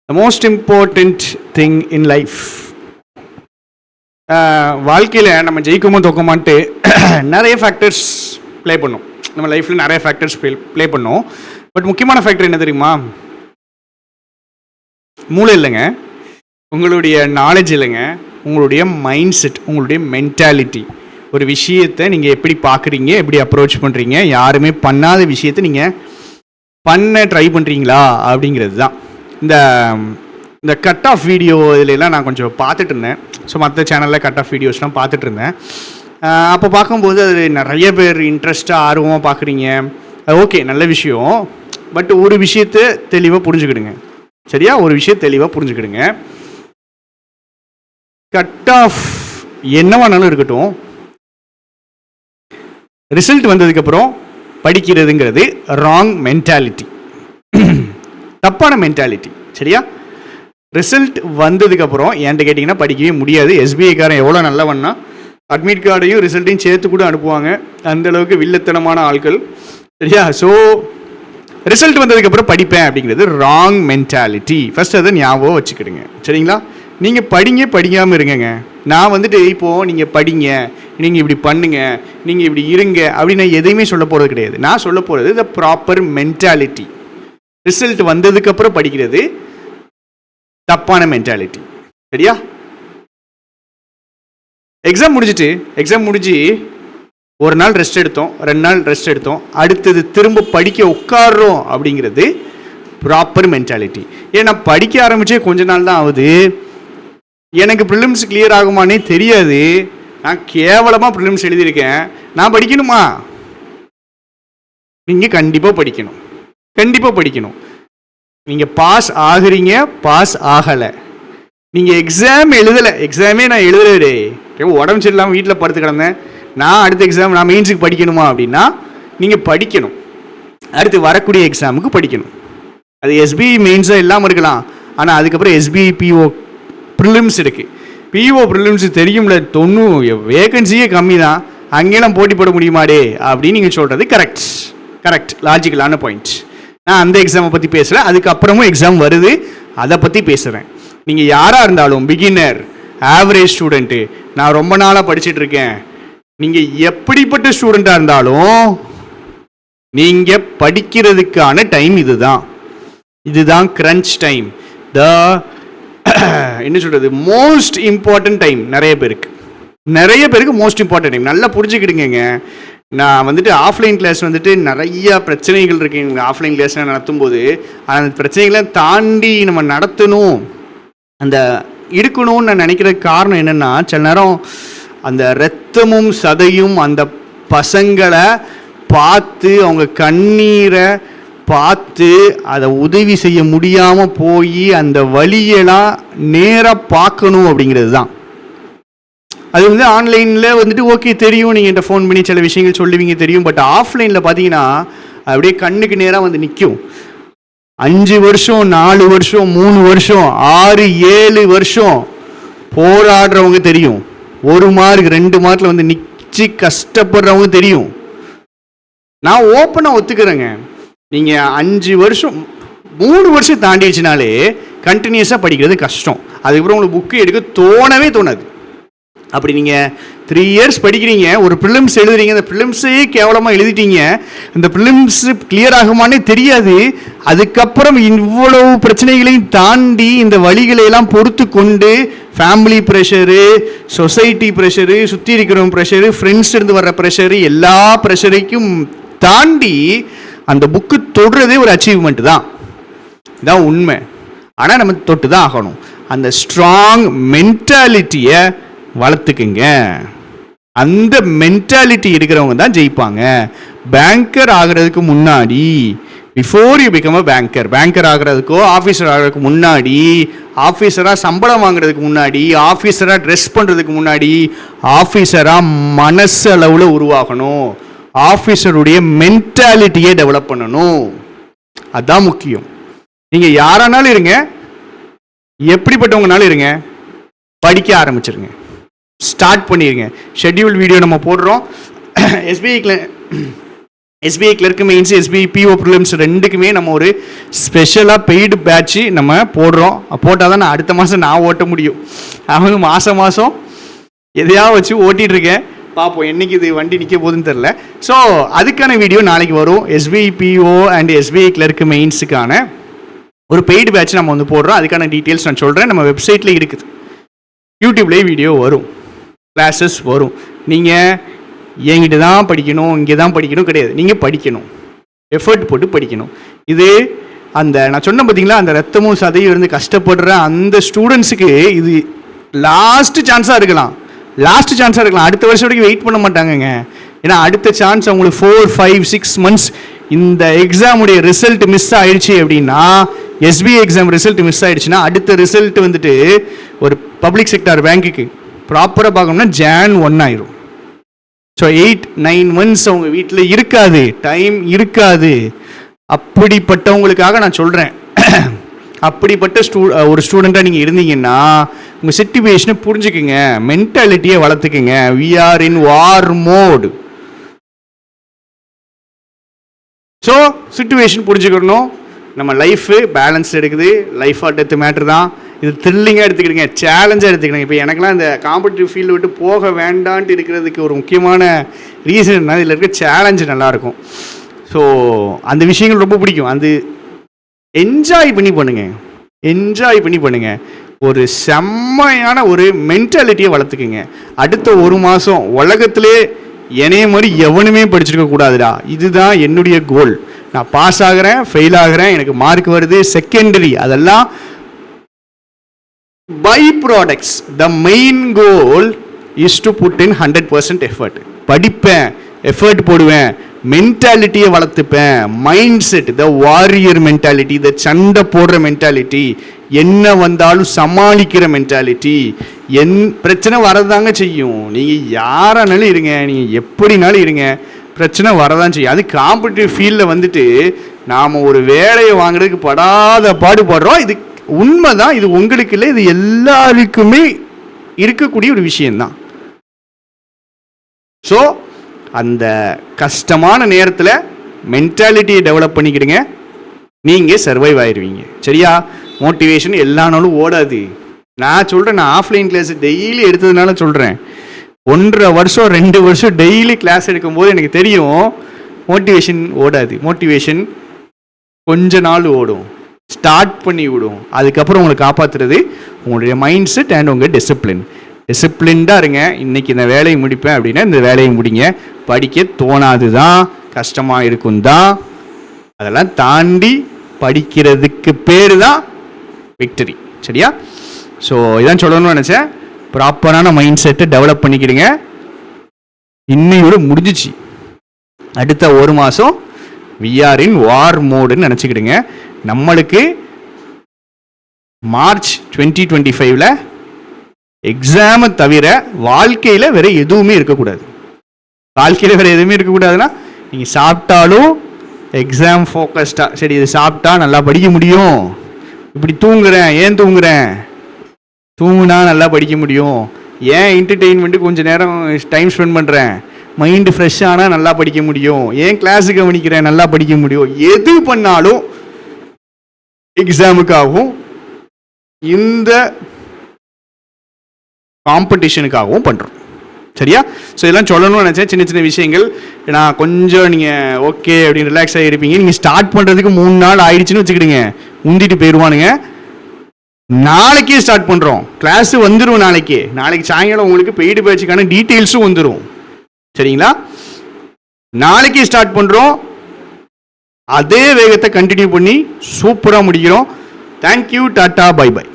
The most important thing in life. வாழ்க்கையில் நம்ம ஜெயிக்குமோ தோக்கமான்ட்டு நிறைய ஃபேக்டர்ஸ் ப்ளே பண்ணோம். நம்ம லைஃப்பில் நிறைய ஃபேக்டர்ஸ் ப்ளே பண்ணோம். பட் முக்கியமான ஃபேக்டர் என்ன தெரியுமா? மூளை இல்லைங்க, உங்களுடைய நாலேஜ் இல்லைங்க, உங்களுடைய மைண்ட் செட், உங்களுடைய மென்டாலிட்டி. ஒரு விஷயத்தை நீங்கள் எப்படி பார்க்குறீங்க, எப்படி அப்ரோச் பண்ணுறீங்க, யாருமே பண்ணாத விஷயத்தை நீங்கள் பண்ண ட்ரை பண்ணுறீங்களா அப்படிங்கிறது தான். இந்த கட் ஆஃப் வீடியோ இதிலெல்லாம் நான் கொஞ்சம் பார்த்துட்டு இருந்தேன். ஸோ மற்ற சேனலில் கட் ஆஃப் வீடியோஸ்லாம் பார்த்துட்டு இருந்தேன். அப்போ பார்க்கும்போது அது நிறைய பேர் இன்ட்ரெஸ்ட்டாக ஆர்வமாக பார்க்குறீங்க. ஓகே, நல்ல விஷயம். பட் ஒரு விஷயத்தை தெளிவாக புரிஞ்சுக்கிடுங்க, சரியா? ஒரு விஷயம் தெளிவாக புரிஞ்சுக்கிடுங்க. கட் ஆஃப் என்னவானாலும் இருக்கட்டும், ரிசல்ட் வந்ததுக்கப்புறம் படிக்கிறதுங்கிறது ராங் மென்டாலிட்டி, தப்பான மென்டாலிட்டி, சரியா? ரிசல்ட் வந்ததுக்கப்புறம் என்கிட்ட கேட்டிங்கன்னா படிக்கவே முடியாது. எஸ்பிஐக்காரன் எவ்வளோ நல்லவன்னா அட்மிட் கார்டையும் ரிசல்ட்டையும் சேர்த்து கூட அனுப்புவாங்க. அந்தளவுக்கு வில்லத்தனமான ஆட்கள், சரியா? ஸோ ரிசல்ட் வந்ததுக்கப்புறம் படிப்பேன் அப்படிங்கிறது ராங் மென்டாலிட்டி. ஃபஸ்ட் அதை ஞாபகம் வச்சுக்கிடுங்க, சரிங்களா? நீங்கள் படிக்காமல் இருங்கங்க. நான் இப்போது நீங்கள் படிங்க, நீங்கள் இப்படி பண்ணுங்க, நீங்கள் இப்படி இருங்க அப்படின்னு நான் எதையுமே சொல்ல போகிறது கிடையாது. நான் சொல்ல போகிறது த ப்ராப்பர் மென்டாலிட்டி. ரிசல்ட் வந்ததுக்கப்புறம் படிக்கிறது தப்பான மென்டாலிட்டி, சரியா? எக்ஸாம் முடிஞ்சு ஒரு நாள் ரெஸ்ட் எடுத்தோம், 2 நாள் ரெஸ்ட் எடுத்தோம், அடுத்தது திரும்ப படிக்க உட்காடுறோம் அப்படிங்கிறது ப்ராப்பர் மென்டாலிட்டி. ஏன்னா படிக்க ஆரம்பித்தே கொஞ்ச நாள் தான் ஆகுது. எனக்கு ப்ரிலிம்ஸ் கிளியர் ஆகுமானே தெரியாது. நான் கேவலமாக ப்ரிலிம்ஸ் எழுதியிருக்கேன். நான் படிக்கணுமா? நீங்கள் கண்டிப்பாக படிக்கணும். நீங்கள் பாஸ் ஆகுறீங்க, பாஸ் ஆகலை. நீங்கள் எக்ஸாமே நான் எழுதலே, உடம்பு சரியில்லாமல் வீட்டில் படுத்து கிடந்தேன். நான் அடுத்த எக்ஸாம் நான் மெயின்ஸுக்கு படிக்கணுமா அப்படின்னா நீங்கள் படிக்கணும். அடுத்து வரக்கூடிய எக்ஸாமுக்கு படிக்கணும். அது எஸ்பிஐ மெயின்ஸாக இல்லாமல் இருக்கலாம், ஆனால் அதுக்கப்புறம் எஸ்பிஐ பிஓ ப்ரிலிம்ஸ் இருக்குது. பிஓ ப்ரிலிம்ஸ் தெரியும்ல, 90 வேகன்சியே கம்மி தான், அங்கேலாம் போட்டி போட முடியுமாடே அப்படின்னு நீங்கள் சொல்கிறது கரெக்ட் லாஜிக்கலான பாயிண்ட். நான் அந்த எக்ஸாமை பற்றி பேசலை, அதுக்கப்புறமும் எக்ஸாம் வருது, அதை பற்றி பேசுகிறேன். நீங்கள் யாராக இருந்தாலும், பிகினர், ஆவரேஜ் ஸ்டூடெண்ட்டு, நான் ரொம்ப நாளாக படிச்சுட்டு இருக்கேன், நீங்கள் எப்படிப்பட்ட ஸ்டூடெண்ட்டாக இருந்தாலும் நீங்கள் படிக்கிறதுக்கான டைம் இதுதான் கிரன்ச் டைம். என்ன சொல்கிறது, மோஸ்ட் இம்பார்ட்டன்ட் டைம் நிறைய பேருக்கு மோஸ்ட் இம்பார்ட்டன்ட் டைம். நல்லா புரிஞ்சுக்கிடுங்க. நான் ஆஃப்லைன் கிளாஸ் நிறைய பிரச்சனைகள் இருக்குங்க. ஆஃப்லைன் கிளாஸ் நடத்தும் போது அந்த பிரச்சனைகளை தாண்டி நம்ம நடத்தணும், இருக்கணும்னு நான் நினைக்கிறதுக்கு காரணம் என்னென்னா, சில நேரம் அந்த இரத்தமும் சதையும் அந்த பசங்களை பார்த்து, அவங்க கண்ணீரை பார்த்து, அதை உதவி செய்ய முடியாமல் போய் அந்த வழியெல்லாம் நேராக பார்க்கணும் அப்படிங்கிறது தான். அது ஆன்லைனில் ஓகே தெரியும், நீங்கள் என்கிட்ட ஃபோன் பண்ணி சில விஷயங்கள் சொல்லுவீங்க தெரியும். பட் ஆஃப்லைனில் பார்த்தீங்கன்னா அப்படியே கண்ணுக்கு நேராக நிற்கும். 5 வருஷம் 4 வருஷம் 3 வருஷம் 6 7 வருஷம் போராடுறவங்க தெரியும். 1 மார்க் 2 மார்க்கில் நிற்சி கஷ்டப்படுறவங்க தெரியும். நான் ஓப்பனாக ஒத்துக்கிறேங்க. நீங்கள் 5 வருஷம் 3 வருஷம் தாண்டிடுச்சுனாலே கண்டினியூஸாக படிக்கிறது கஷ்டம். அதுக்கப்புறம் உங்களுக்கு புக்கு எடுக்க தோணாது. அப்படி நீங்கள் 3 இயர்ஸ் படிக்கிறீங்க, ஒரு ப்ரிலிம்ஸ் எழுதுறீங்க, அந்த ப்ரிலிம்ஸையே கேவலமாக எழுதிட்டீங்க, அந்த ப்ரிலிம்ஸ் கிளியர் ஆகுமானே தெரியாது. அதுக்கப்புறம் இவ்வளவு பிரச்சனைகளையும் தாண்டி இந்த வழிகளையெல்லாம் பொறுத்து கொண்டு ஃபேமிலி ப்ரெஷரு, சொசைட்டி ப்ரெஷரு, சுற்றி இருக்கிறவங்க ப்ரெஷரு, ஃப்ரெண்ட்ஸ் இருந்து வர்ற ப்ரெஷரு, எல்லா ப்ரெஷரைக்கும் தாண்டி அந்த புக்கு தொடுறதே ஒரு அச்சீவ்மெண்ட் தான். இதான் உண்மை. ஆனால் நம்ம தொட்டு தான் ஆகணும். அந்த ஸ்ட்ராங் மென்டாலிட்டியை வளர்த்துக்குங்க. அந்த மென்டாலிட்டி இருக்கிறவங்க தான் ஜெயிப்பாங்க. பேங்கர் ஆகிறதுக்கு முன்னாடி, before you become a banker ஆகிறதுக்கோ ஆஃபீஸர் ஆகிறதுக்கு முன்னாடி, ஆஃபீஸராக சம்பளம் வாங்குறதுக்கு முன்னாடி, ஆஃபீஸராக ட்ரெஸ் பண்ணுறதுக்கு முன்னாடி, ஆஃபீஸராக மனசளவில் உருவாகணும். ஆஃபீஸருடைய மென்டாலிட்டியை டெவலப் பண்ணணும். அதுதான் முக்கியம். நீங்கள் யாரானாலும் இருங்க, எப்படிப்பட்டவங்கனாலும் இருங்க, படிக்க ஆரம்பிச்சிருங்க, ஸ்டார்ட் பண்ணிடுங்க. ஷெட்யூல் வீடியோ நம்ம போடுறோம். SBI SBI clerk mains, SBI PO prelims ரெண்டுக்குமே நம்ம ஒரு ஸ்பெஷலாக பெய்டு பேட்ச்சு நம்ம போடுறோம். போட்டால் தான் நான் அடுத்த மாதம் நான் ஓட்ட முடியும். அவங்க மாதம் எதையாவது வச்சு ஓட்டிகிட்டு இருக்கேன். பார்ப்போம் என்றைக்கு இது வண்டி நிற்க போகுதுன்னு தெரில. ஸோ அதுக்கான வீடியோ நாளைக்கு வரும். SBI PO and SBI clerk மெயின்ஸுக்கான ஒரு பெய்டு பேட்ச் நம்ம வந்து போடுறோம். அதுக்கான டீட்டெயில்ஸ் நான் சொல்கிறேன். நம்ம வெப்சைட்டில் இருக்குது, யூடியூப்லேயே வீடியோ வரும், கிளாஸஸ் வரும். நீங்கள் என்கிட்ட தான் படிக்கணும், இங்கே தான் படிக்கணும் கிடையாது. நீங்கள் படிக்கணும், எஃபர்ட் போட்டு படிக்கணும். இது அந்த நான் சொன்ன பார்த்தீங்களா, அந்த ரத்தமும் சதையும் இருந்து கஷ்டப்படுற அந்த ஸ்டூடெண்ட்ஸுக்கு இது லாஸ்ட்டு சான்ஸாக இருக்கலாம். அடுத்த வருஷம் வரைக்கும் வெயிட் பண்ண மாட்டாங்கங்க. ஏன்னா அடுத்த சான்ஸ் அவங்களுக்கு 4, 5, 6 months இந்த எக்ஸாமுடைய ரிசல்ட் மிஸ் ஆயிடுச்சு அப்படின்னா, எஸ்பிஐ எக்ஸாம் ரிசல்ட் மிஸ் ஆயிடுச்சுன்னா அடுத்த ரிசல்ட் வந்துட்டு ஒரு பப்ளிக் செக்டார் பேங்க்குக்கு ப்ராப்பராக பார்க்கணும்னா Jan 1 ஆயிரும். ஸோ 8-9 months அவங்க வீட்டில் இருக்காது, டைம் இருக்காது. அப்படிப்பட்டவங்களுக்காக நான் சொல்கிறேன். அப்படிப்பட்ட ஒரு ஸ்டூடெண்ட்டாக நீங்கள் இருந்தீங்கன்னா உங்கள் சிச்சுவேஷனை புரிஞ்சுக்குங்க, மென்டாலிட்டியை வளர்த்துக்குங்க. We are in war mode. So situation புரிஞ்சுக்கணும். நம்ம லைஃபு பேலன்ஸ் எடுக்குது. லைஃப் ஆர் டெத் மேட்ரு தான். இது த்ரில்லிங்காக எடுத்துக்கிடுங்க, சேலஞ்சாக எடுத்துக்கிடுங்க. இப்போ எனக்குலாம் இந்த காம்படிட்டிவ் ஃபீல்டு விட்டு போக வேண்டான்ட்டு இருக்கிறதுக்கு ஒரு முக்கியமான ரீசன் என்ன, இதில் இருக்க சேலஞ்சு நல்லாயிருக்கும். ஸோ அந்த விஷயங்கள் ரொம்ப பிடிக்கும். அது என்ஜாய் பண்ணி பண்ணுங்க. ஒரு செம்மையான ஒரு மென்டாலிட்டியை வளர்த்துக்குங்க. அடுத்த ஒரு மாதம் உலகத்திலே என்னைய மாதிரி எவனுமே படிச்சிருக்க கூடாதுடா, இதுதான் என்னுடைய கோல். நான் பாஸ் ஆகிறேன், ஃபெயில் ஆகிறேன், எனக்கு மார்க் வருது, செகண்டரி, அதெல்லாம் by products. The main goal is to put in 100% effort. படிப்பேன், எஃபர்ட் போடுவேன், மென்டாலிட்டியை வளர்த்துப்பேன். Mind set, the warrior mentality, the சண்டை போடுற மென்டாலிட்டி, என்ன வந்தாலும் சமாளிக்கிற மென்டாலிட்டி. பிரச்சனை வரதாங்க செய்யும். நீங்கள் யாரானாலும் இருங்க, நீங்கள் எப்படினாலும் இருங்க, பிரச்சனை வரதான் செய்யும். அது காம்படிட்டிவ் ஃபீல்டில் வந்துட்டு நாம் ஒரு வேலையை வாங்குறதுக்கு படாத பாடுபடுறோம். இது உண்மை தான், இது உங்களுக்கு இல்லை, இது எல்லாருக்குமே இருக்கக்கூடிய ஒரு விஷயந்தான். ஸோ அந்த கஷ்டமான நேரத்தில் மென்டாலிட்டியை டெவலப் பண்ணிக்கிடுங்க, நீங்கள் சர்வைவ் ஆயிடுவீங்க. சரியா? மோட்டிவேஷன் எல்லா நாளும் ஓடாது. நான் சொல்கிறேன், நான் ஆஃப்லைன் கிளாஸ் டெய்லி எடுத்ததுனால சொல்கிறேன். 1.5 வருஷம் 2 வருஷம் டெய்லி கிளாஸ் எடுக்கும்போது எனக்கு தெரியும் மோட்டிவேஷன் ஓடாது. மோட்டிவேஷன் கொஞ்ச நாள் ஓடும், ஸ்டார்ட் பண்ணி விடும். அதுக்கப்புறம் உங்களை காப்பாற்றுறது உங்களுடைய மைண்ட் செட் அண்ட் உங்கள் டிசிப்ளின்டாக இருங்க. இன்றைக்கி இந்த வேலையை முடிப்பேன் அப்படின்னா இந்த வேலையை முடிங்க. படிக்க தோணாது தான், கஷ்டமாக இருக்கும் தான், அதெல்லாம் தாண்டி படிக்கிறதுக்கு பேர் தான் விக்டரி. சரியா? ஸோ இதான் சொல்லணும்னு நினச்சேன். ப்ராப்பரான மைண்ட் செட்டை டெவலப் பண்ணிக்கிடுங்க. இன்னையோட முடிஞ்சிச்சு. அடுத்த ஒரு மாதம் விஆர் இன் வார் மோடுன்னு நினச்சிக்கிடுங்க. நம்மளுக்கு மார்ச் 2025 எக்ஸாமை தவிர வாழ்க்கையில் வேறு எதுவுமே இருக்கக்கூடாது. இருக்கக்கூடாதுன்னா நீங்கள் சாப்பிட்டாலும் எக்ஸாம் ஃபோக்கஸ்டாக, சரி இது சாப்பிட்டா நல்லா படிக்க முடியும், இப்படி தூங்குறேன், ஏன் தூங்குனா நல்லா படிக்க முடியும், ஏன் என்டர்டெயின்மெண்ட்டு கொஞ்சம் நேரம் டைம் ஸ்பெண்ட் பண்ணுறேன், மைண்டு ஃப்ரெஷ் ஆனால் நல்லா படிக்க முடியும், ஏன் கிளாஸு கவனிக்கிறேன் நல்லா படிக்க முடியும். எது பண்ணாலும் எக்ஸாமுக்காகவும் இந்த காம்படிஷனுக்காகவும் பண்ணுறோம். சரியா? ஸோ இதெல்லாம் சொல்லணும்னு நினச்சேன். சின்ன சின்ன விஷயங்கள். நான் கொஞ்சம் நீங்கள் ஓகே அப்படின்னு ரிலாக்ஸ் ஆகிருப்பீங்க. நீங்கள் ஸ்டார்ட் பண்ணுறதுக்கு 3 நாள் ஆயிடுச்சுன்னு வச்சுக்கிடுங்க, முந்திட்டு போயிடுவானுங்க. நாளைக்கே ஸ்டார்ட் பண்ணுறோம், கிளாஸு வந்துடும். நாளைக்கு சாயங்காலம் உங்களுக்கு பெய்டு பேட்சுக்கான டீட்டெயில்ஸும் வந்துடும். சரிங்களா? நாளைக்கே ஸ்டார்ட் பண்ணுறோம். அதே வேகத்தை கண்டினியூ பண்ணி சூப்பராக முடிக்கிறோம். Thank you, tata, bye by.